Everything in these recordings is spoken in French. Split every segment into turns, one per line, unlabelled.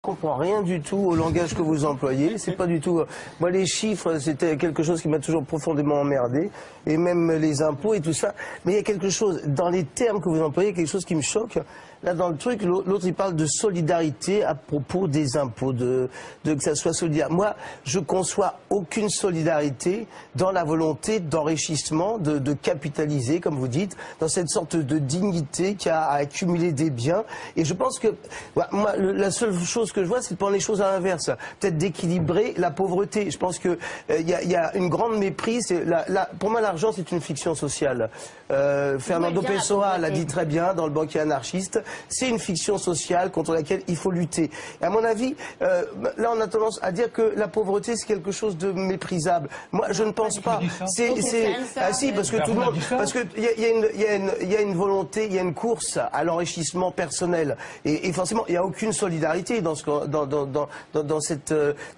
Je comprends rien du tout au langage que vous employez. C'est pas du tout. Moi, les chiffres, c'était quelque chose qui m'a toujours profondément emmerdé, et même les impôts et tout ça. Mais il y a quelque chose dans les termes que vous employez, quelque chose qui me choque. Là, dans le truc, l'autre, il parle de solidarité à propos des impôts, que ça soit solidaire. Moi, je conçois aucune solidarité dans la volonté d'enrichissement, de capitaliser, comme vous dites, dans cette sorte de dignité qui a à accumuler des biens. Et je pense que, moi, la seule chose que je vois, c'est de prendre les choses à l'inverse. Peut-être d'équilibrer la pauvreté. Je pense que y a une grande méprise. Pour moi, l'argent, c'est une fiction sociale. Fernando Pessoa l'a dit très bien dans Le banquier anarchiste. C'est une fiction sociale contre laquelle il faut lutter. Et à mon avis, là, on a tendance à dire que la pauvreté, c'est quelque chose de méprisable. Moi, je ne pense pas. Si, parce que tout le monde, parce que il y a une volonté, il y a une course à l'enrichissement personnel, et forcément, il n'y a aucune solidarité dans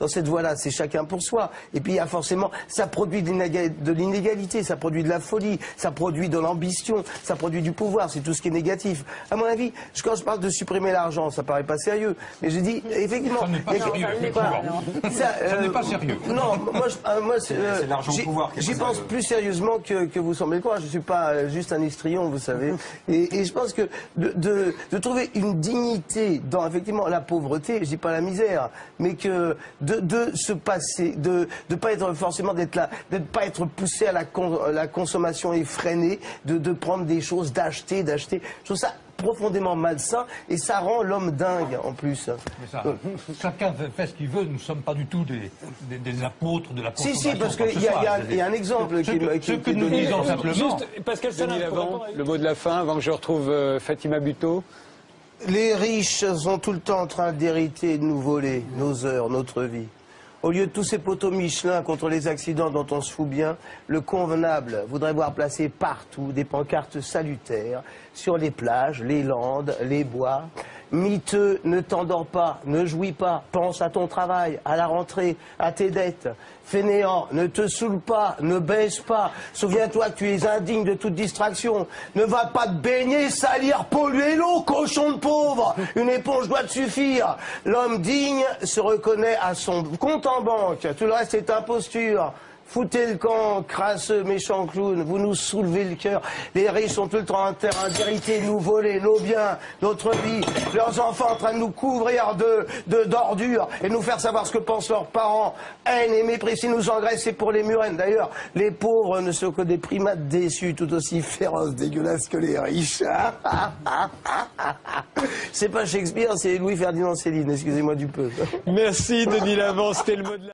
cette voie-là. C'est chacun pour soi. Et puis, il y a forcément, ça produit de l'inégalité, ça produit de la folie, ça produit de l'ambition, ça produit du pouvoir. C'est tout ce qui est négatif. À mon avis, quand je parle de supprimer l'argent, ça paraît pas sérieux. Mais je dis, effectivement...
Ça n'est pas sérieux, ça n'est pas sérieux.
Non, moi
c'est l'argent au pouvoir.
J'y pense plus sérieusement que vous semblez le croire. Je suis pas juste un histrion, vous savez. Et je pense que de trouver une dignité dans, effectivement, la pauvreté, je dis pas la misère, mais que de se passer, de pas être forcément d'être là, de ne pas être poussé à la consommation effrénée, de prendre des choses, d'acheter. Je trouve ça profondément malsain, et ça rend l'homme dingue en plus.
Mais ça, chacun fait ce qu'il veut, nous ne sommes pas du tout des apôtres de la consommation.
Si, parce qu'il y a un exemple qui
que nous disons simplement.
Juste, Pascal Salin,
le mot de la fin, avant que je retrouve Fatima Buteau.
Les riches sont tout le temps en train d'hériter et de nous voler nos heures, notre vie. Au lieu de tous ces poteaux Michelin contre les accidents dont on se fout bien, le convenable voudrait voir placer partout des pancartes salutaires sur les plages, les landes, les bois. Miteux, ne t'endors pas, ne jouis pas, pense à ton travail, à la rentrée, à tes dettes. Fainéant, ne te saoule pas, ne baisse pas, souviens-toi que tu es indigne de toute distraction. Ne va pas te baigner, salir, polluer l'eau, cochon de pauvre. Une éponge doit te suffire. L'homme digne se reconnaît à son compte en banque, tout le reste est imposture. Foutez le camp, crasseux, méchants clowns, vous nous soulevez le cœur. Les riches sont tout le temps en train d'hériter, nous voler nos biens, notre vie. Leurs enfants en train de nous couvrir d'ordures et nous faire savoir ce que pensent leurs parents. Haine et mépris, si nous engraisser pour les murennes. D'ailleurs, les pauvres ne sont que des primates déçus, tout aussi féroces, dégueulasses que les riches. C'est pas Shakespeare, c'est Louis-Ferdinand Céline, excusez-moi du peu.
merci Denis Lavant, c'était le mot de la...